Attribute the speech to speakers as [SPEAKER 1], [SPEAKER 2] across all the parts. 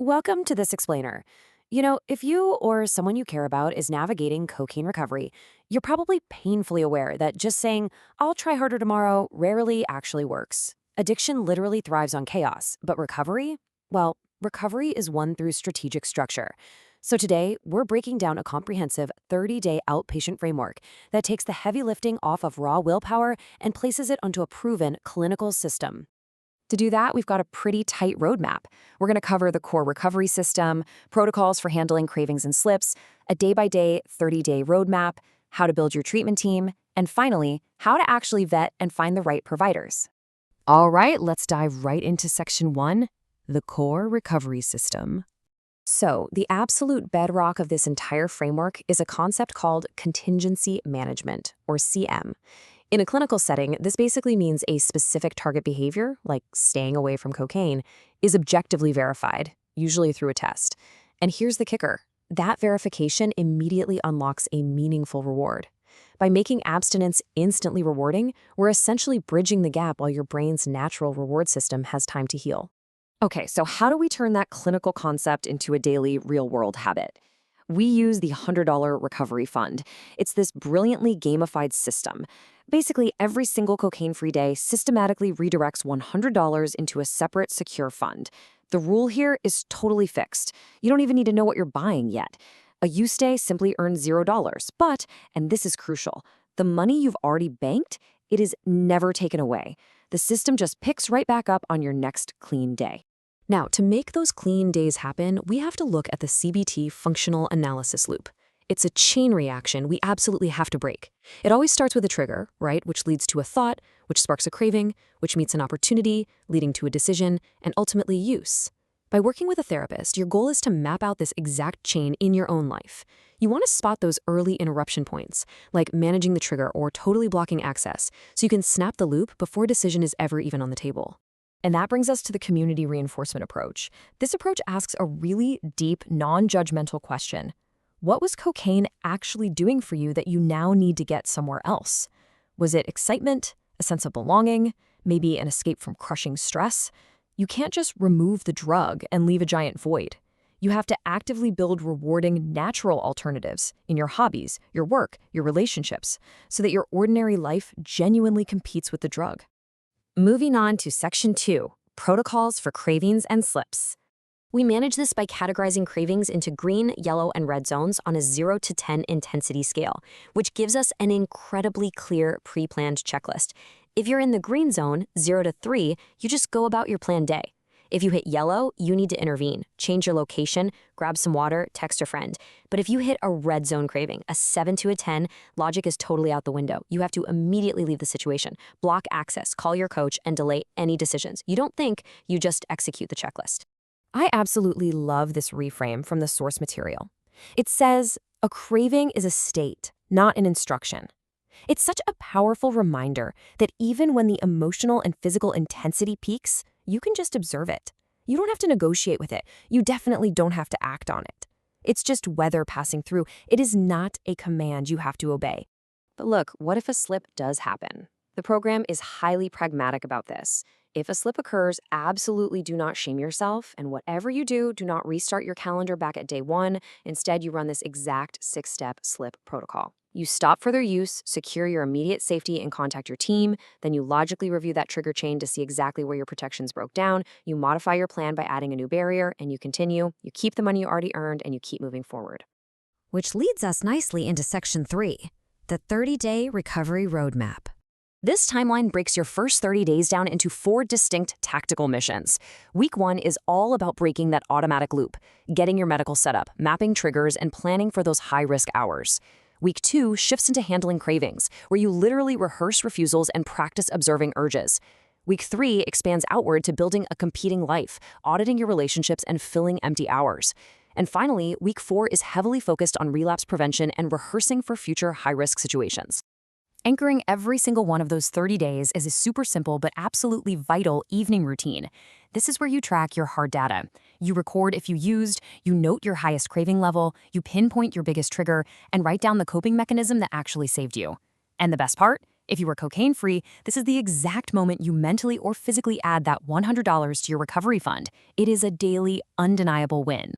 [SPEAKER 1] Welcome to This Explainer. If you or someone you care about is navigating cocaine recovery, you're probably painfully aware that just saying, I'll try harder tomorrow, rarely actually works. Addiction literally thrives on chaos, but recovery? Well, recovery is won through strategic structure. So today, we're breaking down a comprehensive 30-day outpatient framework that takes the heavy lifting off of raw willpower and places it onto a proven clinical system. To do that, we've got a pretty tight roadmap. We're going to cover the core recovery system, protocols for handling cravings and slips, a day-by-day, 30-day roadmap, how to build your treatment team, and finally, how to actually vet and find the right providers. All right, let's dive right into section 1, the core recovery system. So, the absolute bedrock of this entire framework is a concept called contingency management, or CM. In a clinical setting, this basically means a specific target behavior, like staying away from cocaine, is objectively verified, usually through a test. And here's the kicker. That verification immediately unlocks a meaningful reward. By making abstinence instantly rewarding, we're essentially bridging the gap while your brain's natural reward system has time to heal. Okay, so how do we turn that clinical concept into a daily, real-world habit? We use the $100 Recovery Fund. It's this brilliantly gamified system. Basically, every single cocaine-free day systematically redirects $100 into a separate, secure fund. The rule here is totally fixed. You don't even need to know what you're buying yet. A use day simply earns $0, but, and this is crucial, the money you've already banked, it is never taken away. The system just picks right back up on your next clean day. Now, to make those clean days happen, we have to look at the CBT functional analysis loop. It's a chain reaction we absolutely have to break. It always starts with a trigger, right, which leads to a thought, which sparks a craving, which meets an opportunity, leading to a decision, and ultimately use. By working with a therapist, your goal is to map out this exact chain in your own life. You want to spot those early interruption points, like managing the trigger or totally blocking access, so you can snap the loop before a decision is ever even on the table. And that brings us to the community reinforcement approach. This approach asks a really deep, non-judgmental question. What was cocaine actually doing for you that you now need to get somewhere else? Was it excitement, a sense of belonging, maybe an escape from crushing stress? You can't just remove the drug and leave a giant void. You have to actively build rewarding, natural alternatives in your hobbies, your work, your relationships, so that your ordinary life genuinely competes with the drug. Moving on to Section 2, Protocols for Cravings and Slips. We manage this by categorizing cravings into green, yellow, and red zones on a 0 to 10 intensity scale, which gives us an incredibly clear pre-planned checklist. If you're in the green zone, 0 to 3, you just go about your planned day. If you hit yellow, you need to intervene, change your location, grab some water, text a friend. But if you hit a red zone craving, a 7 to a 10, logic is totally out the window. You have to immediately leave the situation, block access, call your coach, and delay any decisions. You don't think, you just execute the checklist. I absolutely love this reframe from the source material. It says, a craving is a state, not an instruction. It's such a powerful reminder that even when the emotional and physical intensity peaks, you can just observe it. You don't have to negotiate with it. You definitely don't have to act on it. It's just weather passing through. It is not a command you have to obey. But look, what if a slip does happen? The program is highly pragmatic about this. If a slip occurs, absolutely do not shame yourself, and whatever you do, do not restart your calendar back at day 1. Instead, you run this exact 6-step slip protocol. You stop further use, secure your immediate safety, and contact your team. Then you logically review that trigger chain to see exactly where your protections broke down. You modify your plan by adding a new barrier, and you continue. You keep the money you already earned, and you keep moving forward. Which leads us nicely into Section 3, the 30-day recovery roadmap. This timeline breaks your first 30 days down into 4 distinct tactical missions. Week 1 is all about breaking that automatic loop, getting your medical setup, mapping triggers, and planning for those high-risk hours. Week 2 shifts into handling cravings, where you literally rehearse refusals and practice observing urges. Week 3 expands outward to building a competing life, auditing your relationships, and filling empty hours. And finally, Week 4 is heavily focused on relapse prevention and rehearsing for future high-risk situations. Anchoring every single one of those 30 days is a super simple but absolutely vital evening routine. This is where you track your hard data. You record if you used, you note your highest craving level, you pinpoint your biggest trigger, and write down the coping mechanism that actually saved you. And the best part?
[SPEAKER 2] If you are cocaine-free, this is the exact moment you mentally or physically add that $100 to your recovery fund. It is a daily, undeniable win.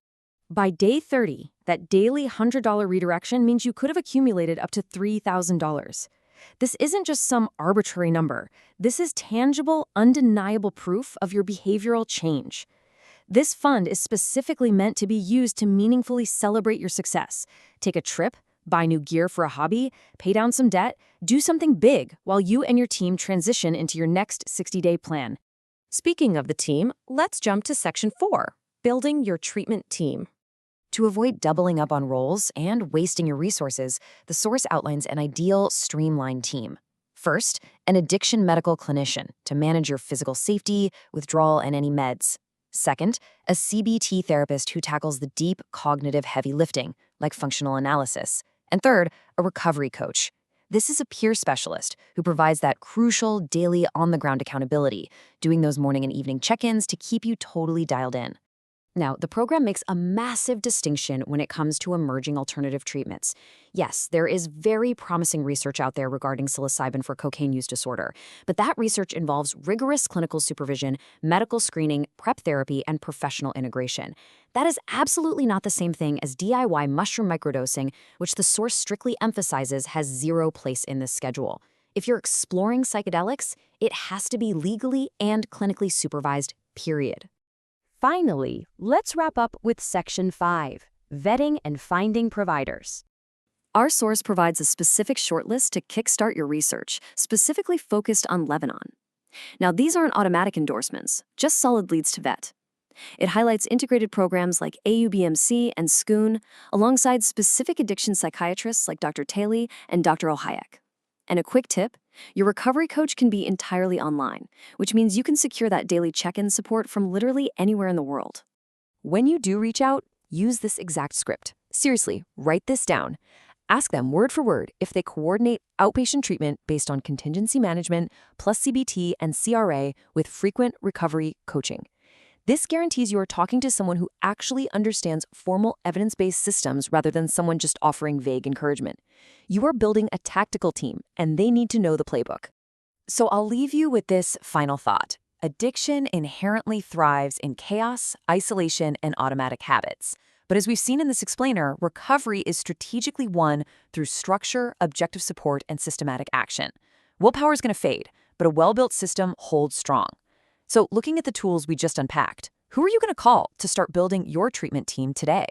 [SPEAKER 2] By day 30, that daily $100 redirection means you could have accumulated up to $3,000. This isn't just some arbitrary number. This is tangible, undeniable proof of your behavioral change. This fund is specifically meant to be used to meaningfully celebrate your success. Take a trip, buy new gear for a hobby, pay down some debt, do something big while you and your team transition into your next 60-day plan. Speaking of the team, let's jump to Section 4, building your treatment team. To avoid doubling up on roles and wasting your resources, the source outlines an ideal, streamlined team. First, an addiction medical clinician to manage your physical safety, withdrawal, and any meds. Second, a CBT therapist who tackles the deep, cognitive heavy lifting, like functional analysis. And third, a recovery coach. This is a peer specialist who provides that crucial, daily, on-the-ground accountability, doing those morning and evening check-ins to keep you totally dialed in. Now, the program makes a massive distinction when it comes to emerging alternative treatments. Yes, there is very promising research out there regarding psilocybin for cocaine use disorder, but that research involves rigorous clinical supervision, medical screening, PrEP therapy, and professional integration. That is absolutely not the same thing as DIY mushroom microdosing, which the source strictly emphasizes has zero place in this schedule. If you're exploring psychedelics, it has to be legally and clinically supervised, period. Finally, let's wrap up with Section 5, vetting and finding providers. Our source provides a specific shortlist to kickstart your research, specifically focused on Lebanon. Now, these aren't automatic endorsements, just solid leads to vet. It highlights integrated programs like AUBMC and SCOON, alongside specific addiction psychiatrists like Dr. Taylor and Dr. Ohayek. And a quick tip, your recovery coach can be entirely online, which means you can secure that daily check-in support from literally anywhere in the world. When you do reach out, use this exact script. Seriously, write this down. Ask them word for word if they coordinate outpatient treatment based on contingency management plus CBT and CRA with frequent recovery coaching. This guarantees you are talking to someone who actually understands formal evidence-based systems rather than someone just offering vague encouragement. You are building a tactical team, and they need to know the playbook. So I'll leave you with this final thought. Addiction inherently thrives in chaos, isolation, and automatic habits. But as we've seen in this explainer, recovery is strategically won through structure, objective support, and systematic action. Willpower is going to fade, but a well-built system holds strong. So looking at the tools we just unpacked, who are you going to call to start building your treatment team today?